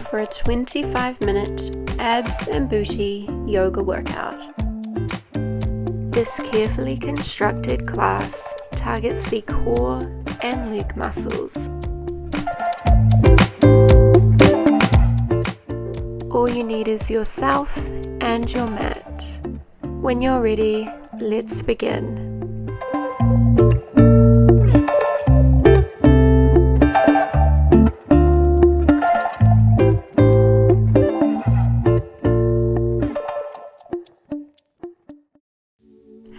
for a 25-minute abs and booty yoga workout. This carefully constructed class targets the core and leg muscles. All you need is yourself and your mat. When you're ready, let's begin.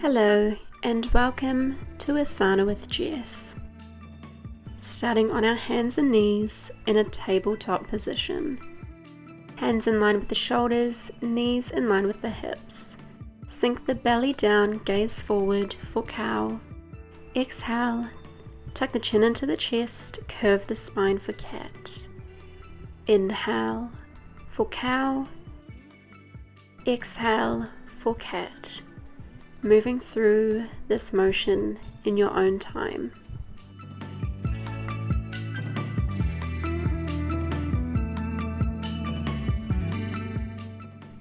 Hello and welcome to Asana with Jess. Starting on our hands and knees in a tabletop position. Hands in line with the shoulders, knees in line with the hips. Sink the belly down, gaze forward for cow. Exhale, tuck the chin into the chest, curve the spine for cat. Inhale for cow. Exhale for cat. Moving through this motion in your own time.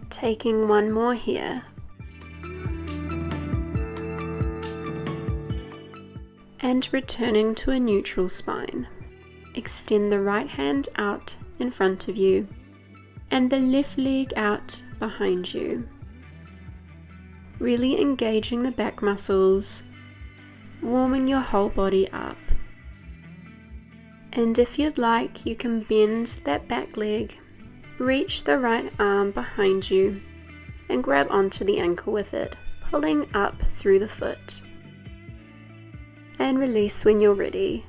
Taking one more here. And returning to a neutral spine. Extend the right hand out in front of you and the left leg out behind you. Really engaging the back muscles, warming your whole body up. And if you'd like, you can bend that back leg, reach the right arm behind you, and grab onto the ankle with it, pulling up through the foot. And release when you're ready.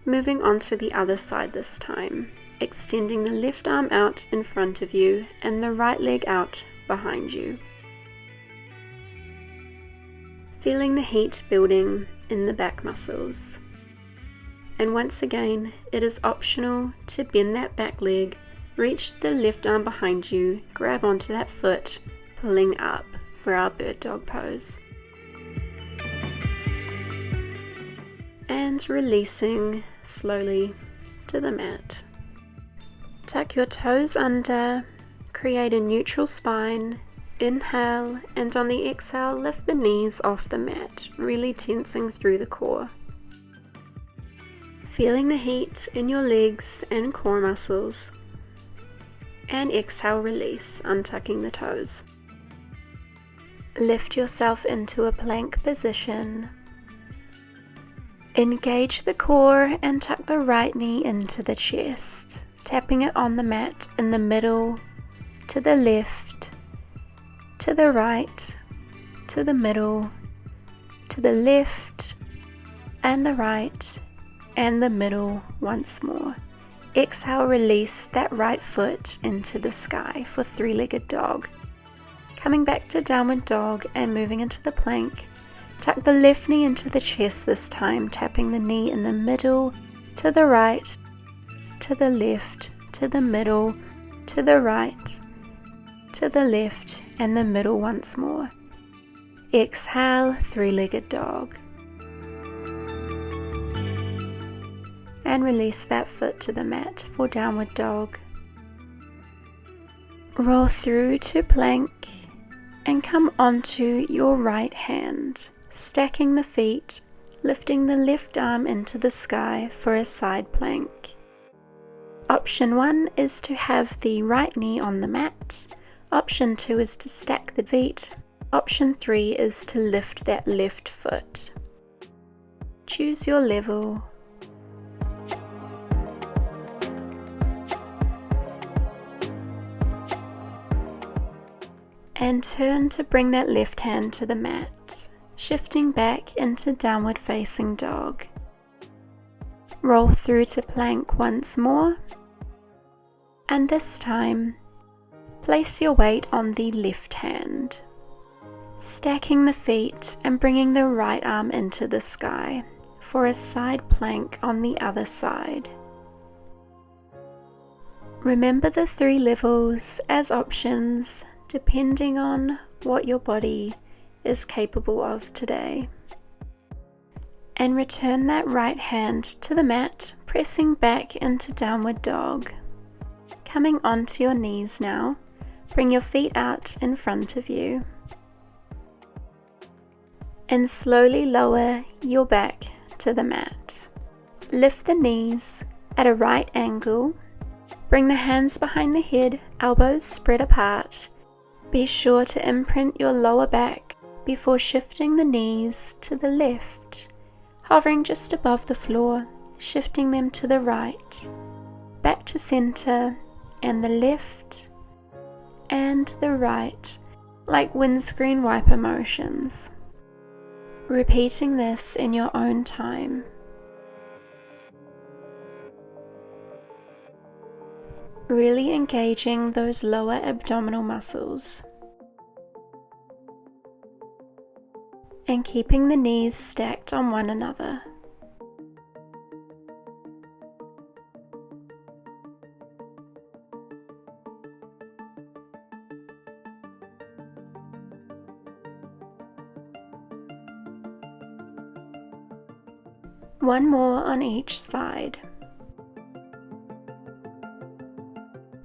Moving on to the other side this time. Extending the left arm out in front of you and the right leg out behind you. Feeling the heat building in the back muscles. And once again, it is optional to bend that back leg, reach the left arm behind you, grab onto that foot, pulling up for our bird dog pose. And releasing slowly to the mat. Tuck your toes under, create a neutral spine, inhale, and on the exhale lift the knees off the mat, really tensing through the core. Feeling the heat in your legs and core muscles, and exhale, release, untucking the toes. Lift yourself into a plank position. Engage the core and tuck the right knee into the chest. Tapping it on the mat in the middle, to the left, to the right, to the middle, to the left, and the right, and the middle once more. Exhale, release that right foot into the sky for three-legged dog. Coming back to downward dog and moving into the plank. Tuck the left knee into the chest this time, tapping the knee in the middle, to the right, to the left, to the middle, to the right, to the left, and the middle once more. Exhale, three-legged dog. And release that foot to the mat for downward dog. Roll through to plank and come onto your right hand, stacking the feet, lifting the left arm into the sky for a side plank. Option 1 is to have the right knee on the mat. Option 2 is to stack the feet. Option 3 is to lift that left foot. Choose your level. And turn to bring that left hand to the mat, shifting back into downward facing dog. Roll through to plank once more. And this time, place your weight on the left hand, stacking the feet and bringing the right arm into the sky for a side plank on the other side. Remember the 3 levels as options depending on what your body is capable of today. And return that right hand to the mat, pressing back into downward dog. Coming onto your knees now, bring your feet out in front of you. And slowly lower your back to the mat. Lift the knees at a right angle. Bring the hands behind the head, elbows spread apart. Be sure to imprint your lower back before shifting the knees to the left, hovering just above the floor, shifting them to the right, back to center, and the left and the right, like windscreen wiper motions. Repeating this in your own time. Really engaging those lower abdominal muscles. And keeping the knees stacked on one another. One more on each side.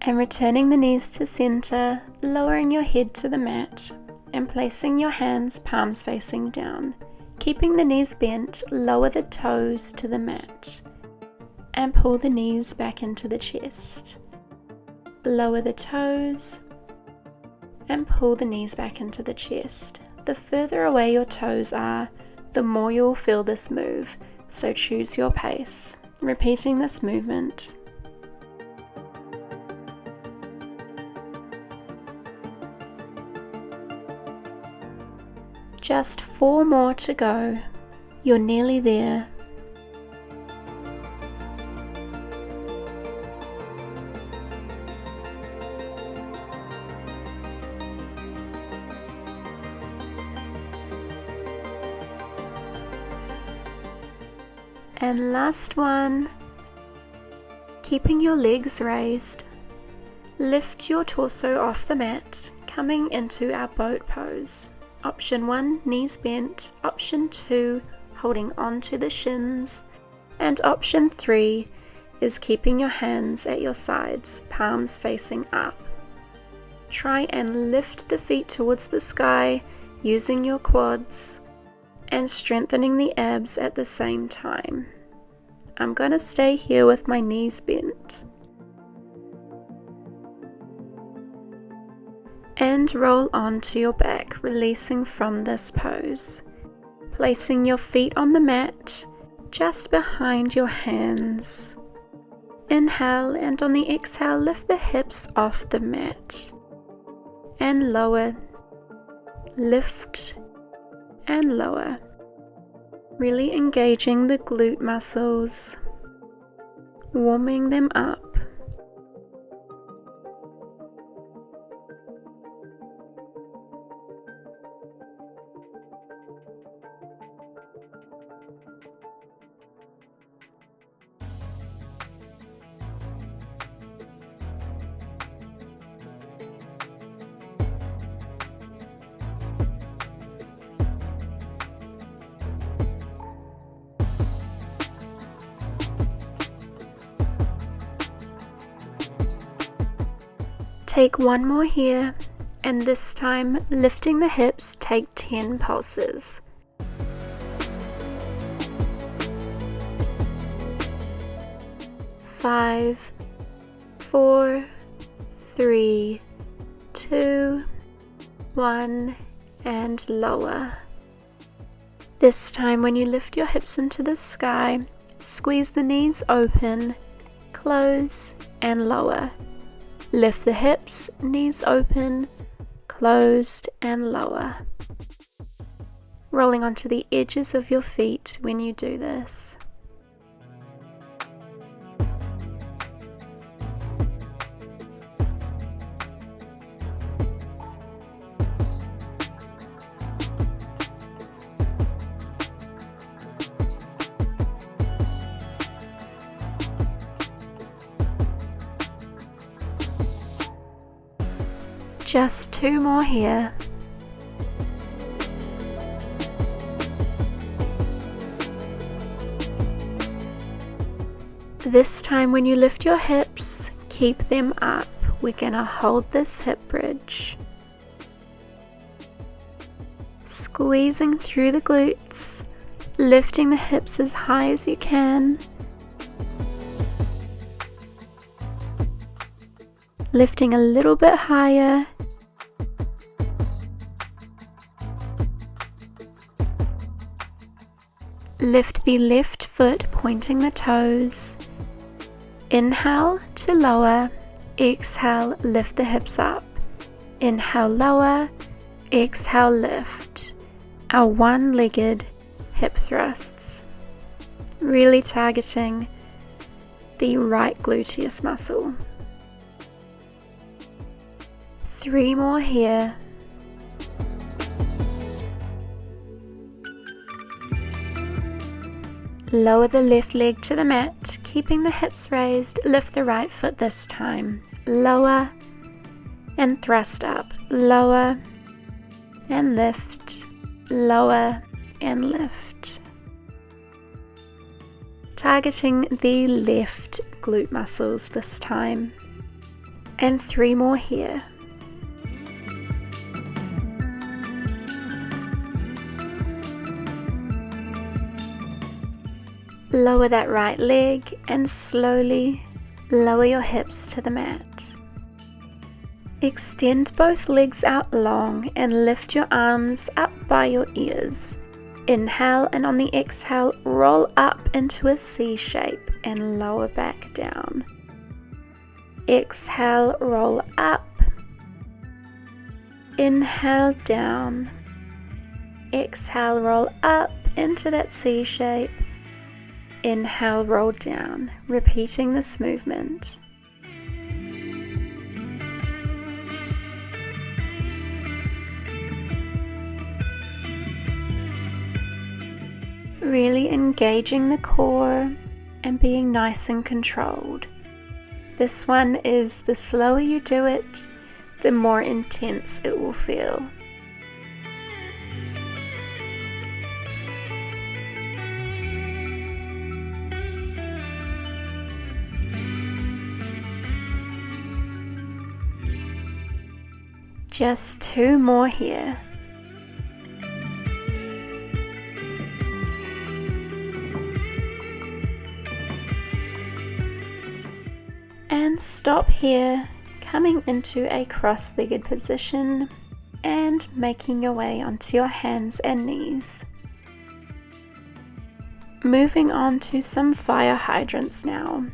And returning the knees to center, lowering your head to the mat and placing your hands palms facing down. Keeping the knees bent, lower the toes to the mat and pull the knees back into the chest. Lower the toes and pull the knees back into the chest. The further away your toes are, the more you'll feel this move. So choose your pace, repeating this movement. Just 4 more to go. You're nearly there. And last one, keeping your legs raised, lift your torso off the mat, coming into our boat pose. Option 1, knees bent. Option 2, holding onto the shins. And option 3 is keeping your hands at your sides, palms facing up. Try and lift the feet towards the sky using your quads and strengthening the abs at the same time. I'm going to stay here with my knees bent. And roll onto your back, releasing from this pose. Placing your feet on the mat, just behind your hands. Inhale, and on the exhale, lift the hips off the mat. And lower, lift, and lower. Really engaging the glute muscles, warming them up. Take one more here, and this time lifting the hips, take 10 pulses. 5, 4, 3, 2, 1, and lower. This time when you lift your hips into the sky, squeeze the knees open, close, and lower. Lift the hips, knees open, closed, and lower. Rolling onto the edges of your feet when you do this. Just 2 more here. This time when you lift your hips, keep them up. We're gonna hold this hip bridge. Squeezing through the glutes, lifting the hips as high as you can. Lifting a little bit higher. Lift the left foot, pointing the toes. Inhale to lower. Exhale, lift the hips up. Inhale, lower. Exhale, lift. Our one-legged hip thrusts. Really targeting the right gluteus muscle. 3 more here. Lower the left leg to the mat, keeping the hips raised. Lift the right foot this time. Lower and thrust up. Lower and lift. Lower and lift. Targeting the left glute muscles this time. And 3 more here. Lower that right leg and slowly lower your hips to the mat. Extend both legs out long and lift your arms up by your ears. Inhale, and on the exhale, roll up into a C shape and lower back down. Exhale, roll up. Inhale, down. Exhale, roll up into that C shape. Inhale, roll down, repeating this movement. Really engaging the core and being nice and controlled. This one is, the slower you do it, the more intense it will feel. Just 2 more here. And stop here, coming into a cross-legged position and making your way onto your hands and knees. Moving on to some fire hydrants now.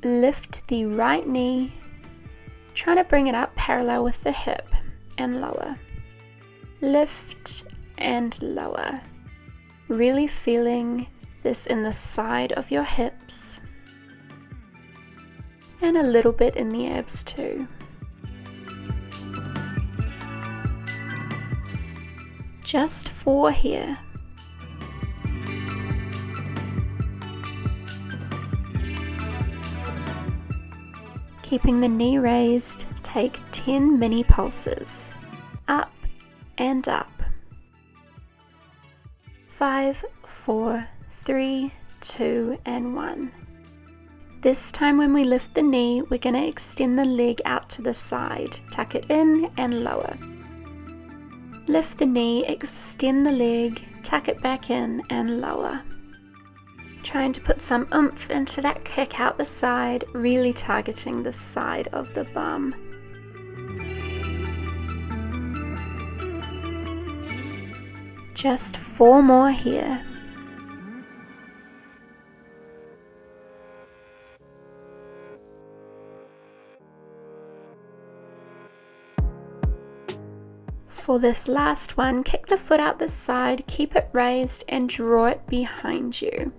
Lift the right knee, trying to bring it up parallel with the hip and lower. Lift and lower. Really feeling this in the side of your hips and a little bit in the abs too. Just 4 here. Keeping the knee raised, take 10 mini pulses. Up and up. 5, 4, 3, 2, and 1. This time when we lift the knee, we're going to extend the leg out to the side. Tuck it in and lower. Lift the knee, extend the leg, tuck it back in and lower. Trying to put some oomph into that kick out the side, really targeting the side of the bum. Just 4 more here. For this last one, kick the foot out the side, keep it raised and draw it behind you.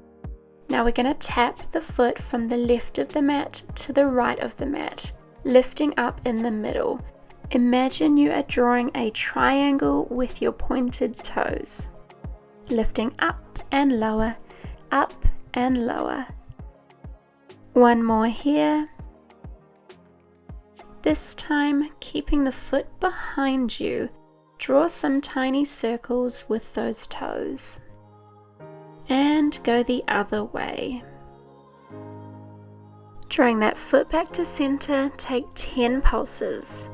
Now we're going to tap the foot from the left of the mat to the right of the mat, lifting up in the middle. Imagine you are drawing a triangle with your pointed toes. Lifting up and lower, up and lower. 1 more here. This time, keeping the foot behind you, draw some tiny circles with those toes. And go the other way. Drawing that foot back to center, take 10 pulses.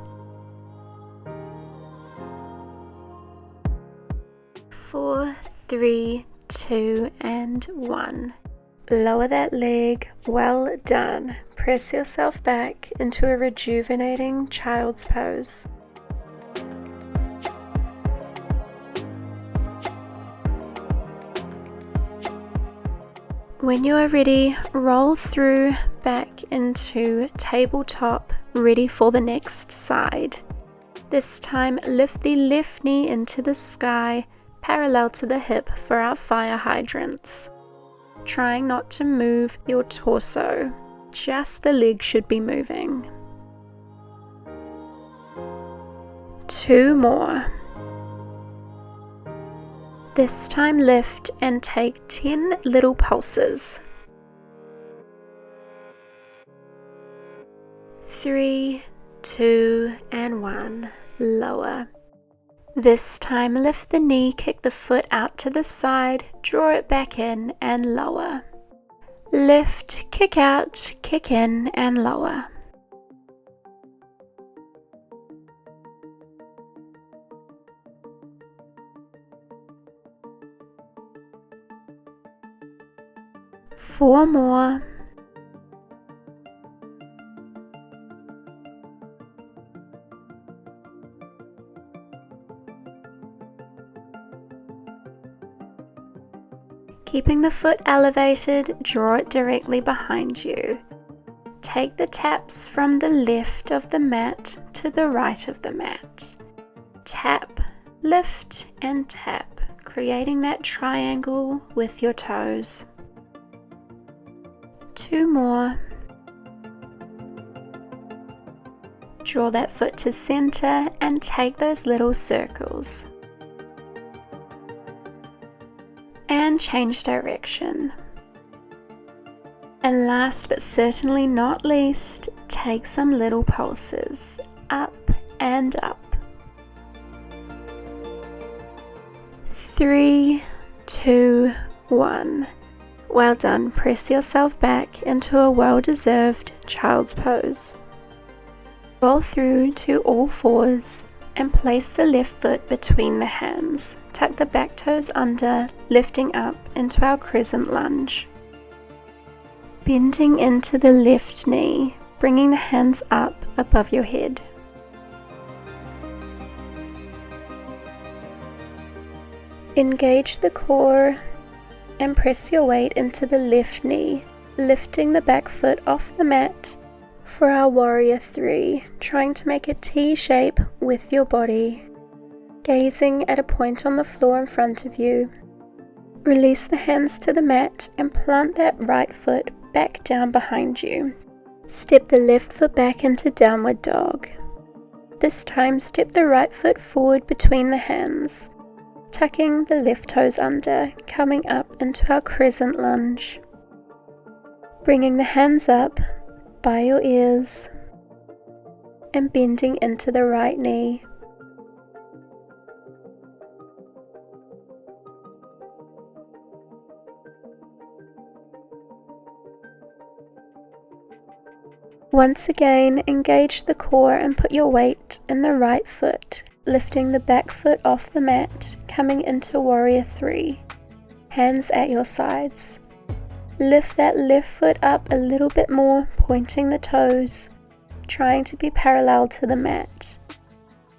4, 3, 2, and 1. Lower that leg. Well done. Press yourself back into a rejuvenating child's pose. When you are ready, roll through back into tabletop, ready for the next side. This time, lift the left knee into the sky, parallel to the hip for our fire hydrants. Trying not to move your torso, just the leg should be moving. 2 more. This time lift and take 10 little pulses. 3, 2, and 1. Lower. This time lift the knee, kick the foot out to the side, draw it back in and lower. Lift, kick out, kick in and lower. Four more. Keeping the foot elevated, draw it directly behind you. Take the taps from the left of the mat to the right of the mat. Tap, lift, and tap, creating that triangle with your toes. 2 more. Draw that foot to center and take those little circles. And change direction. And last but certainly not least, take some little pulses, up and up. 3, 2, 1. Well done. Press yourself back into a well-deserved child's pose. Roll through to all fours and place the left foot between the hands. Tuck the back toes under, lifting up into our crescent lunge. Bending into the left knee, bringing the hands up above your head. Engage the core and press your weight into the left knee, lifting the back foot off the mat for our warrior 3, trying to make a T shape with your body, gazing at a point on the floor in front of you. Release the hands to the mat and plant that right foot back down behind you. Step the left foot back into downward dog. This time step the right foot forward between the hands, tucking the left toes under, coming up into our crescent lunge. Bringing the hands up by your ears and bending into the right knee. Once again, engage the core and put your weight in the right foot, lifting the back foot off the mat, coming into warrior 3. Hands at your sides. Lift that left foot up a little bit more, pointing the toes, trying to be parallel to the mat.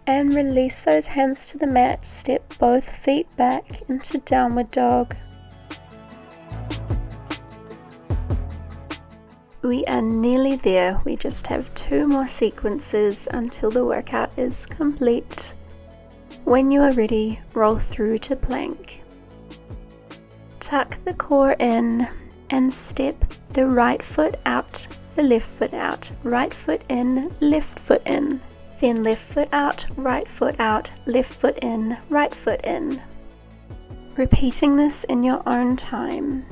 And release those hands to the mat, step both feet back into downward dog. We are nearly there. We just have 2 more sequences until the workout is complete. When you are ready, roll through to plank. Tuck the core in and step the right foot out, the left foot out, right foot in, left foot in. Then left foot out, left foot in, right foot in. Repeating this in your own time.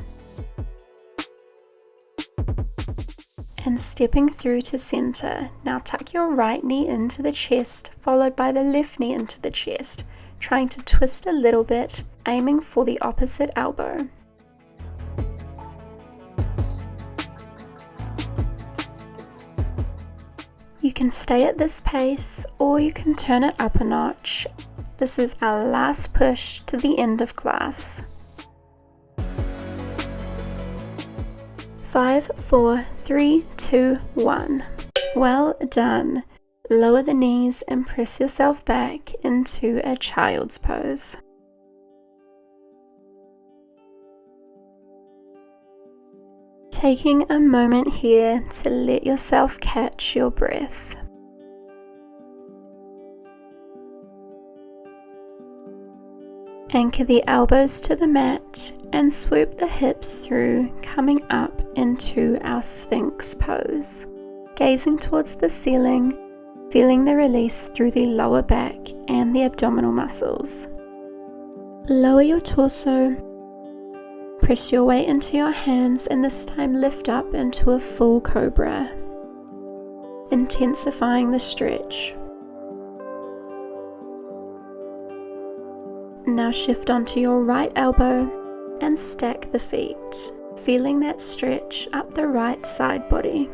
And stepping through to center. Now tuck your right knee into the chest, followed by the left knee into the chest, trying to twist a little bit, aiming for the opposite elbow. You can stay at this pace or you can turn it up a notch. This is our last push to the end of class. 5, 4, 3, 2, 1. Well done. Lower the knees and press yourself back into a child's pose. Taking a moment here to let yourself catch your breath. Anchor the elbows to the mat and swoop the hips through, coming up into our Sphinx pose. Gazing towards the ceiling, feeling the release through the lower back and the abdominal muscles. Lower your torso, press your weight into your hands and this time lift up into a full cobra, intensifying the stretch. Now shift onto your right elbow and stack the feet, feeling that stretch up the right side body.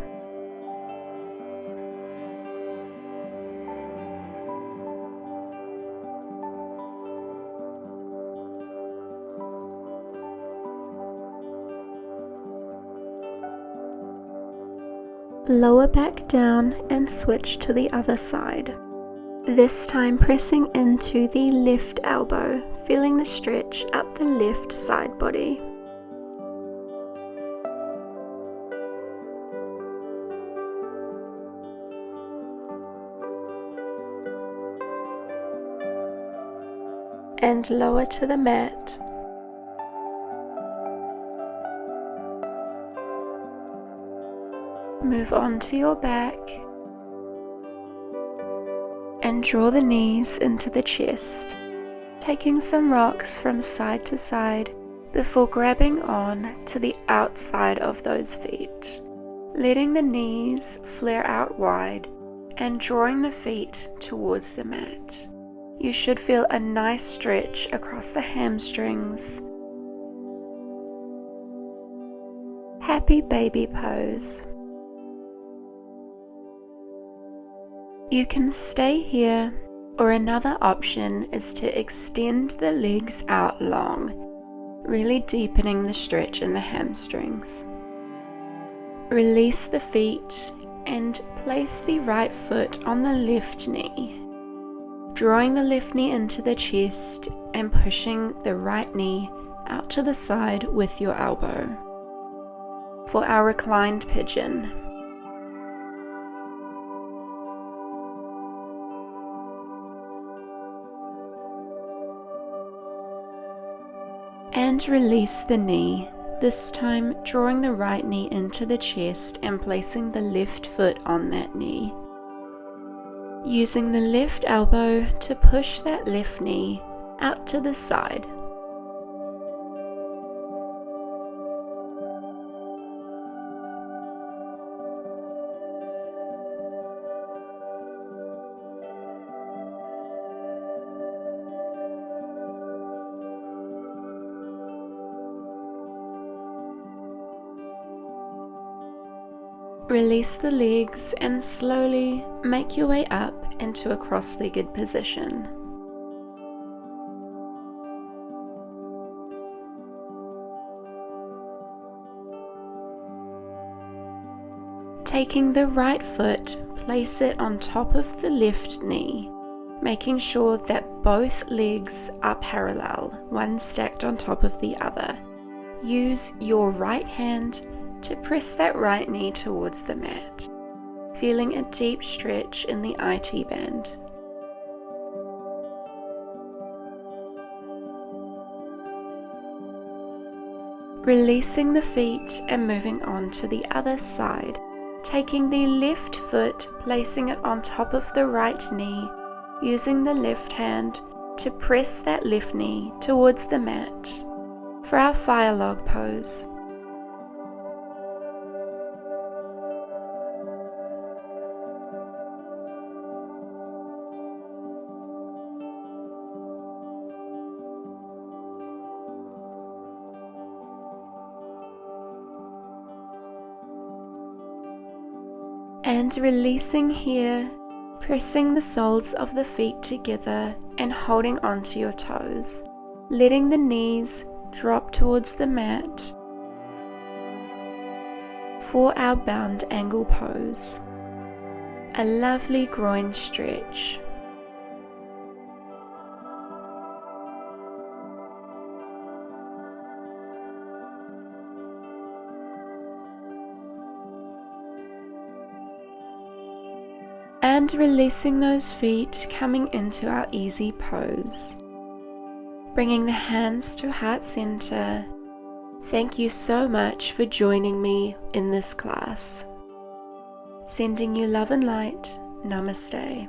Lower back down and switch to the other side. This time pressing into the left elbow, feeling the stretch up the left side body. And lower to the mat. Move on to your back and draw the knees into the chest, taking some rocks from side to side before grabbing on to the outside of those feet, letting the knees flare out wide and drawing the feet towards the mat. You should feel a nice stretch across the hamstrings. Happy baby pose. You can stay here, or another option is to extend the legs out long, really deepening the stretch in the hamstrings. Release the feet and place the right foot on the left knee, drawing the left knee into the chest and pushing the right knee out to the side with your elbow. For our reclined pigeon. And release the knee, this time drawing the right knee into the chest and placing the left foot on that knee. Using the left elbow to push that left knee out to the side. Release the legs and slowly make your way up into a cross-legged position. Taking the right foot, place it on top of the left knee, making sure that both legs are parallel, one stacked on top of the other. Use your right hand to press that right knee towards the mat, feeling a deep stretch in the IT band. Releasing the feet and moving on to the other side, taking the left foot, placing it on top of the right knee, using the left hand to press that left knee towards the mat for our fire log pose. And releasing here, pressing the soles of the feet together and holding onto your toes, letting the knees drop towards the mat for our bound angle pose. A lovely groin stretch. And releasing those feet, coming into our easy pose. Bringing the hands to heart center. Thank you so much for joining me in this class. Sending you love and light. Namaste.